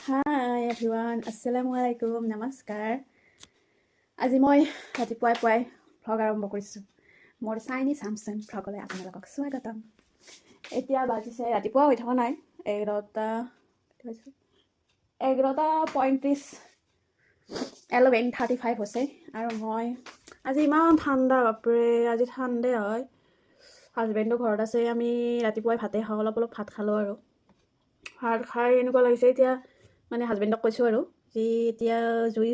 Hi everyone, Assalamualaikum, নমস্কাৰ। আজি মই ৰাতিপুৱাই পুৱাই ভ্লগ আৰম্ভ কৰিছোঁ। মোৰ চাইনি চামচুং ভ্লগলৈ আপোনালোকক স্বাগতম। এতিয়া বাজিছে ৰাতিপুৱা হৈ থকা নাই, 11:35 হৈছে আৰু মই আজি ইমান ঠাণ্ডা, বাপৰে আজি ঠাণ্ডাই হয়। হাজবেণ্ডো ঘৰত আছে, আমি ৰাতিপুৱাই ভাতে খাওঁ, অলপ ভাত খালোঁ আৰু ভাত খাই এনেকুৱা লাগিছে এতিয়া মানে হাজবেণ্ডক কৈছোঁ আৰু যে এতিয়া জুই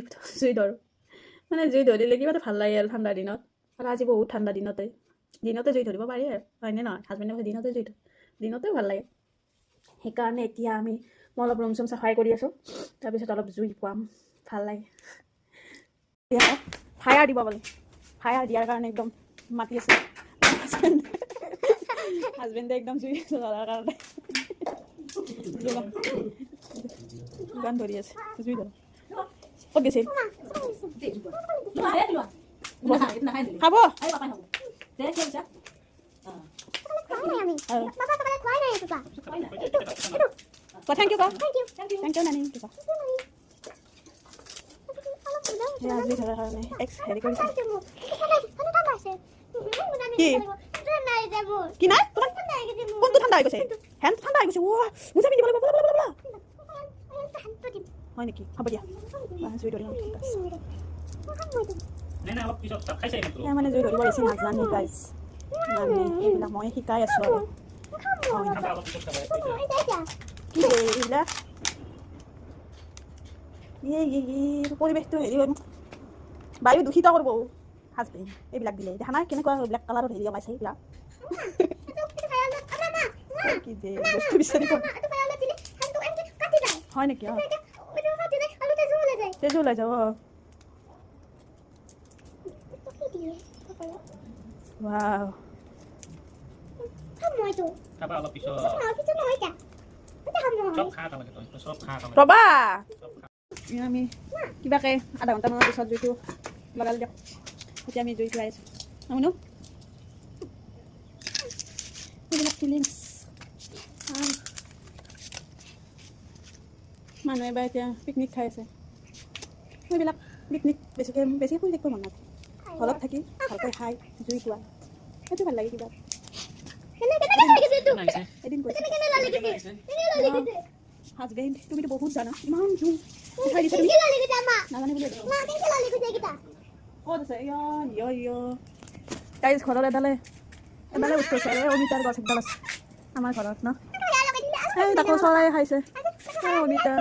ধৰোঁ, মানে জুই ধৰিলে কিবা এটা ভাল লাগে আৰু ঠাণ্ডাৰ দিনত। আৰু আজি বহুত ঠাণ্ডা, দিনতে জুই ধৰিব পাৰি আৰু হয়নে নহয়? হাজবেণ্ডে কৈছে দিনতে ভাল লাগে। সেইকাৰণে এতিয়া মই অলপ ৰুম চুম চাফাই কৰি আছোঁ, তাৰপিছত অলপ জুই পোৱাম, ভাল লাগে। ফায়াৰ দিব বোলে, ফায়াৰ দিয়াৰ কাৰণে একদম মাতি আছে হাজবেণ্ডে একদম জুই জ্বলাৰ কাৰণে গান ধৰি আছে, জুই ধৰ ক'ত গৈছিল খাব থেংক ইউ নানি জুই ধৰাৰ কাৰণে হেৰি কৰিছে কি নাই কোনটো ঠাণ্ডা হৈ গৈছে? হেণ্ড ঠাণ্ডা হৈ গৈছে, মোজা পিন্ধিব লাগিব হয় নেকি? হ'ব দিয়া জুই ধৰিম। মানে জুই ধৰিব বেছি নাজানো গাইজ, মানে এইবিলাক মই শিকাই আছোঁ আৰু কি এইবিলাক পৰিৱেশটো হেৰি বায়ু দূষিত কৰিব হাজবেণ্ড এইবিলাক দিলে। দেখা নাই কেনেকুৱা ব্লেক কালাৰত হেৰি ওলাইছে এইবিলাক কি যে বস্তু বিচাৰি হয় নেকি? তেজু ওলাই যাব। ৱাও ৰবা আমি কিবাকে আধা ঘণ্টামানৰ পিছত জুইটো লগালে দিয়ক। এতিয়া আমি জুই চলাই আছোঁ শুনো এইবিলাক ফিলিংছ। মানুহে এবাৰ এতিয়া পিকনিক খাই আছে, সেইবিলাক পিকনিক বেছি শুই থাকিব মন নাযায়। ঘৰত থাকি ভালকৈ খাই জুই পোৱা সেইটো ভাল লাগে কিবা। এদিন হাজবেণ্ড তুমিতো বহুত জানা, ইমান জুই উঠাই দিছা তুমি নাজানে বুলি ক'ত আছে? গাইজ ঘৰত এডালে বস্তু আছে, অমিতাৰ গছ একডাল আছে আমাৰ ঘৰত ন, তাকো চৰাই খাইছে অমিতা।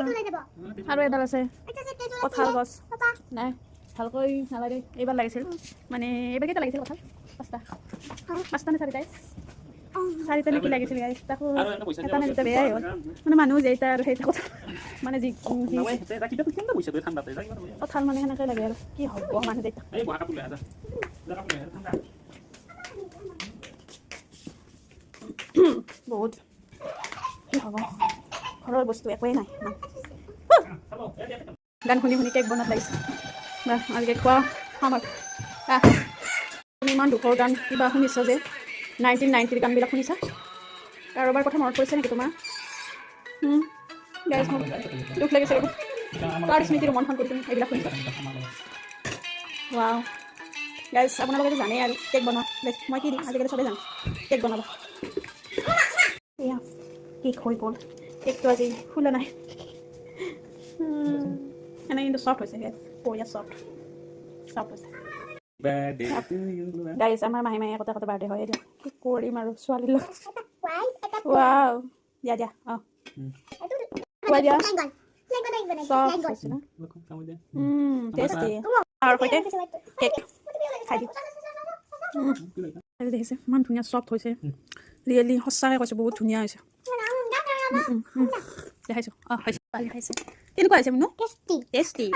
আৰু এডাল আছে কঁঠাল গছ, নাই ভালকৈ নালাগে। এইবাৰ লাগিছিল, মানে এইবাৰ কেইটা লাগিছিল কঁঠাল? পাঁচটা নে চাৰিটা নেকি লাগিছিল গাইজ। তাকো এটা নে দুটা বেয়াই হ'ল, মানে মানুহ যেইটা আৰু সেইটা কথা মানে যি কঁঠাল মানে সেনেকৈ লাগে আৰু কি হ'ব মানুহ যেইটা। বহুত কি হ'ব, ঘৰৰ বস্তু একোৱেই নাই। গান শুনি কেক বনাত লাগিছে আজি কেক খোৱা খাম আৰু তুমি ইমান দুখৰ গান কিবা শুনিছ যে 1990ৰ গানবিলাক শুনিছা? কাৰোবাৰ কথা মনত পৰিছে নেকি তোমাৰ? গাইজ মোৰ দুখ লাগিছে ৰ'ব, কাৰ স্মৃতি ৰোমন্থন কৰি তুমি এইবিলাক শুনিছা? ৱাও গাইজ আপোনালোকেতো জানেই আৰু কেক বনোৱা, মই কি দিম আজিকালি চবেই জানো কেক বনাবা। এয়া কেক হৈ গ'ল, কেকটো আজি খোলা নাই এনেই কিন্তু চফ্ট হৈছে বঢ়িয়া চফ্ট হৈছে। গাইজ আমাৰ মাহে কটা বাৰ্থডে হয়, এতিয়া কি কৰিম আৰু ছোৱালীৰ লগত। ৱাও দিয়া অঁ খুৱাই দিয়া চফ্ট হৈছে ন, টেষ্টি। আৰু সৈতে কেক খাই দিওঁ। দেখিছে ইমান ধুনীয়া চফ্ট হৈছে, ৰিয়েলি সঁচাকৈ কৈছোঁ বহুত ধুনীয়া হৈছে। দেখাইছোঁ হৈছে কেনেকুৱা হৈছে মোনো? টেষ্টি।